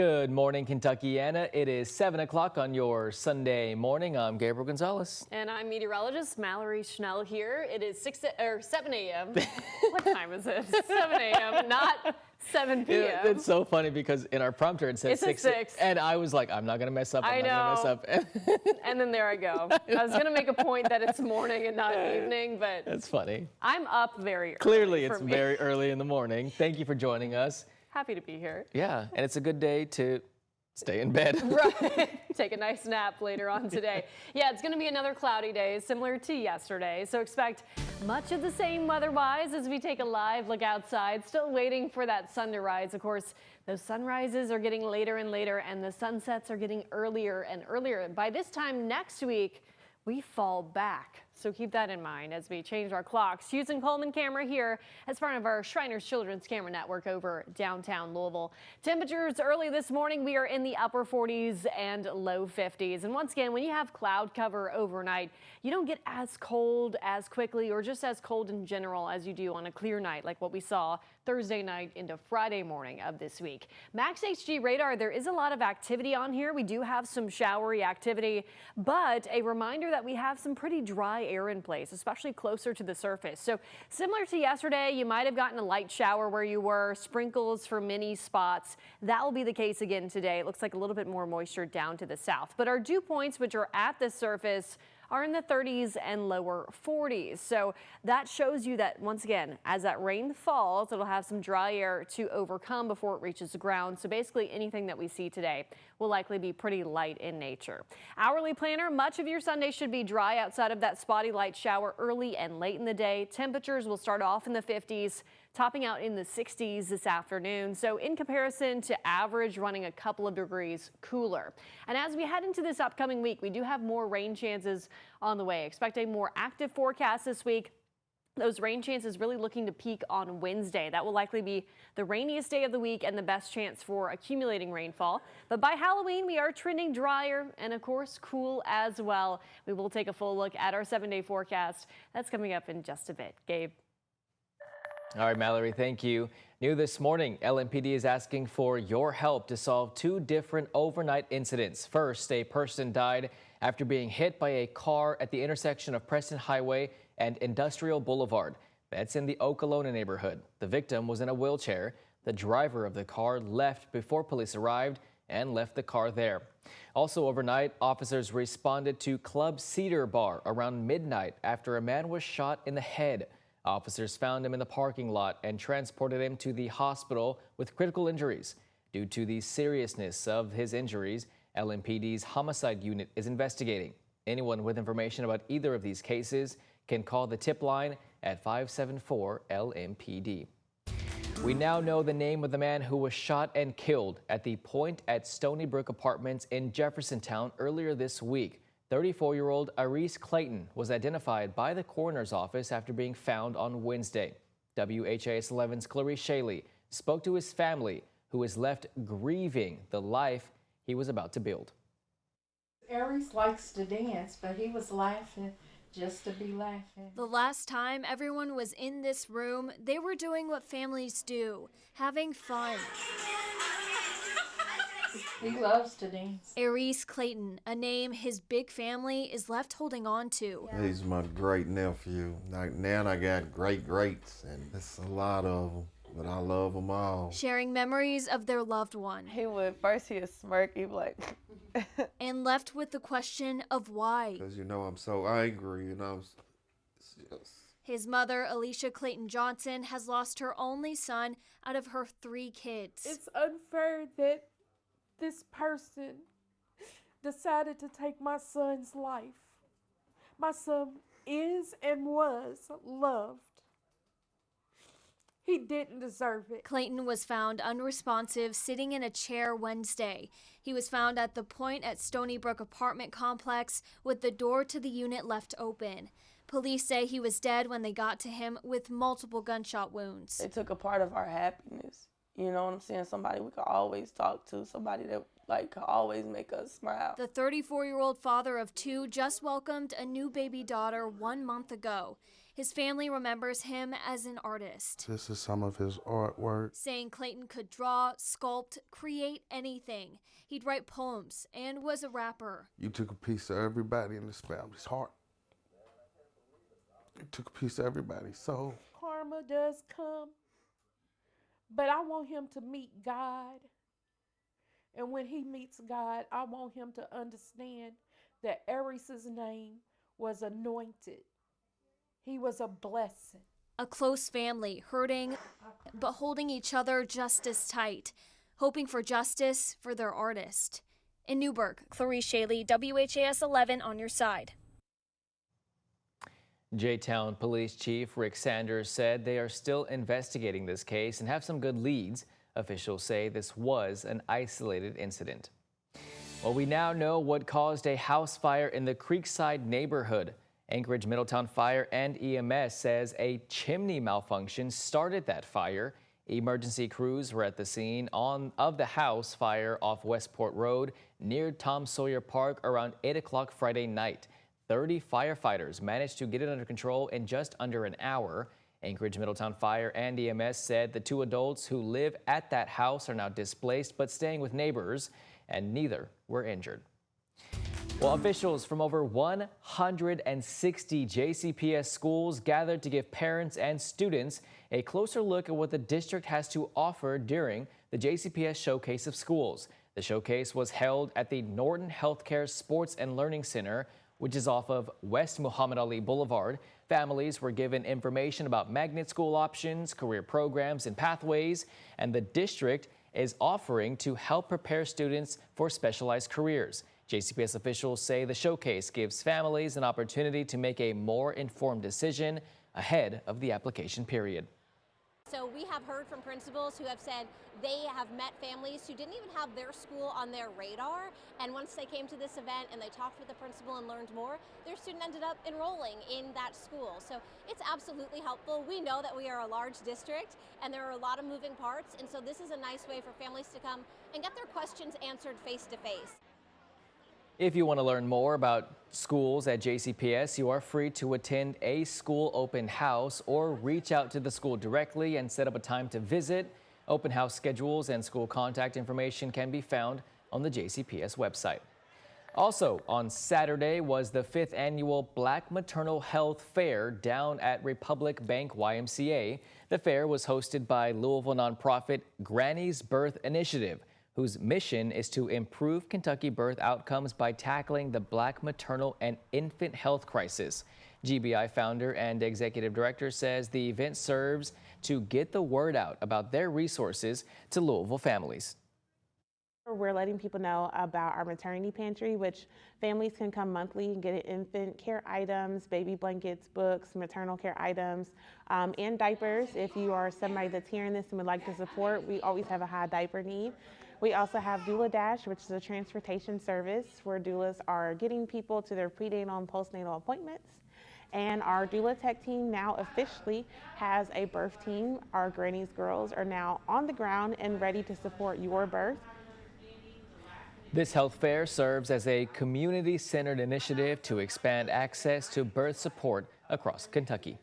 Good morning, Kentuckiana. It is 7 o'clock on your Sunday morning. I'm Gabriel Gonzalez. And I'm meteorologist Mallory Schnell here. It is 7 a.m. What time is it? 7 a.m., not 7 p.m. It's so funny because in our prompter it says 6. And I was like, I'm not going to mess up. I'm not going to mess up. And then there I go. I was going to make a point that it's morning and not evening, but that's funny. I'm up very early. Clearly, it's very early in the morning. Thank you for joining us. Happy to be here. Yeah, and it's a good day to stay in bed. Right. Take a nice nap later on today. Yeah, it's going to be another cloudy day, similar to yesterday. So expect much of the same weather-wise as we take a live look outside. Still waiting for that sun to rise. Of course, those sunrises are getting later and later, and the sunsets are getting earlier and earlier. By this time next week, we fall back. So keep that in mind as we change our clocks. Houston Coleman camera here as part of our Shriners Children's Camera Network over downtown Louisville. Temperatures early this morning, we are in the upper 40s and low 50s. And once again, when you have cloud cover overnight, you don't get as cold as quickly or just as cold in general as you do on a clear night like what we saw Thursday night into Friday morning of this week. Max HG radar, there is a lot of activity on here. We do have some showery activity, but a reminder that we have some pretty dry air in place, especially closer to the surface. So similar to yesterday, you might have gotten a light shower where you were, sprinkles for many spots. That will be the case again today. It looks like a little bit more moisture down to the south, but our dew points, which are at the surface, are in the 30s and lower 40s. So that shows you that once again, as that rain falls, it'll have some dry air to overcome before it reaches the ground. So basically anything that we see today will likely be pretty light in nature. Hourly planner, much of your Sunday should be dry outside of that spotty light shower early and late in the day. Temperatures will start off in the 50s, topping out in the 60s this afternoon. So in comparison to average, running a couple of degrees cooler. And as we head into this upcoming week, we do have more rain chances on the way. Expect a more active forecast this week. Those rain chances really looking to peak on Wednesday. That will likely be the rainiest day of the week and the best chance for accumulating rainfall. But by Halloween, we are trending drier and, of course, cool as well. We will take a full look at our 7-day forecast. That's coming up in just a bit. Gabe. All right, Mallory, thank you. New this morning, LMPD is asking for your help to solve two different overnight incidents. First, a person died after being hit by a car at the intersection of Preston Highway and Industrial Boulevard. That's in the Okolona neighborhood. The victim was in a wheelchair. The driver of the car left before police arrived and left the car there. Also overnight, officers responded to Club Cedar Bar around midnight after a man was shot in the head. Officers found him in the parking lot and transported him to the hospital with critical injuries. Due to the seriousness of his injuries, LMPD's homicide unit is investigating. Anyone with information about either of these cases can call the tip line at 574-LMPD. We now know the name of the man who was shot and killed at the Point at Stony Brook Apartments in Jeffersontown earlier this week. 34-year-old Aries Clayton was identified by the coroner's office after being found on Wednesday. WHAS 11's Clarice Shaley spoke to his family, who is left grieving the life he was about to build. Aries likes to dance, but he was laughing just to be laughing. The last time everyone was in this room, they were doing what families do, having fun. He loves to dance. Aries Clayton, a name his big family is left holding on to. He's my great nephew. Now I got greats, and it's a lot of them, but I love them all. Sharing memories of their loved one. He would smirk, he'd be like... And left with the question of why. Because, I'm so angry, it's just... His mother, Alicia Clayton Johnson, has lost her only son out of her 3 kids. It's unfair that this person decided to take my son's life. My son is and was loved. He didn't deserve it. Clayton was found unresponsive, sitting in a chair Wednesday. He was found at the Point at Stony Brook apartment complex with the door to the unit left open. Police say he was dead when they got to him with multiple gunshot wounds. They took a part of our happiness. You know what I'm saying? Somebody we could always talk to, somebody that could always make us smile. The 34-year-old father of 2 just welcomed a new baby daughter 1 month ago. His family remembers him as an artist, This is some of his artwork. saying Clayton could draw, sculpt, create anything. He'd write poems and was a rapper. You took a piece of everybody in this family's heart. You took a piece of everybody's soul. Karma does come, but I want him to meet God. And when he meets God, I want him to understand that Aries' name was anointed. He was a blessing. A close family, hurting, but holding each other just as tight, hoping for justice for their artist. In Newburgh, Clarice Shaley, WHAS 11 on your side. J-Town Police Chief Rick Sanders said they are still investigating this case and have some good leads. Officials say this was an isolated incident. Well, we now know what caused a house fire in the Creekside neighborhood. Anchorage Middletown Fire and EMS says a chimney malfunction started that fire. Emergency crews were at the scene of the house fire off Westport Road near Tom Sawyer Park around 8 o'clock Friday night. 30 firefighters managed to get it under control in just under an hour. Anchorage Middletown Fire and EMS said the 2 adults who live at that house are now displaced but staying with neighbors, and neither were injured. Well, officials from over 160 JCPS schools gathered to give parents and students a closer look at what the district has to offer during the JCPS Showcase of Schools. The showcase was held at the Norton Healthcare Sports and Learning Center, which is off of West Muhammad Ali Boulevard. Families were given information about magnet school options, career programs, and pathways, and the district is offering to help prepare students for specialized careers. JCPS officials say the showcase gives families an opportunity to make a more informed decision ahead of the application period. So we have heard from principals who have said they have met families who didn't even have their school on their radar, and once they came to this event and they talked with the principal and learned more, their student ended up enrolling in that school. So it's absolutely helpful. We know that we are a large district and there are a lot of moving parts, and so this is a nice way for families to come and get their questions answered face to face. If you want to learn more about schools at JCPS, you are free to attend a school open house or reach out to the school directly and set up a time to visit. Open house schedules and school contact information can be found on the JCPS website. Also, on Saturday was the 5th annual Black Maternal Health Fair down at Republic Bank YMCA. The fair was hosted by Louisville nonprofit Granny's Birth Initiative, whose mission is to improve Kentucky birth outcomes by tackling the Black maternal and infant health crisis. GBI founder and executive director says the event serves to get the word out about their resources to Louisville families. We're letting people know about our maternity pantry, which families can come monthly and get infant care items, baby blankets, books, maternal care items, and diapers. If you are somebody that's hearing this and would like to support, we always have a high diaper need. We also have Doula Dash, which is a transportation service where doulas are getting people to their prenatal and postnatal appointments. And our doula tech team now officially has a birth team. Our Granny's girls are now on the ground and ready to support your birth. This health fair serves as a community-centered initiative to expand access to birth support across Kentucky.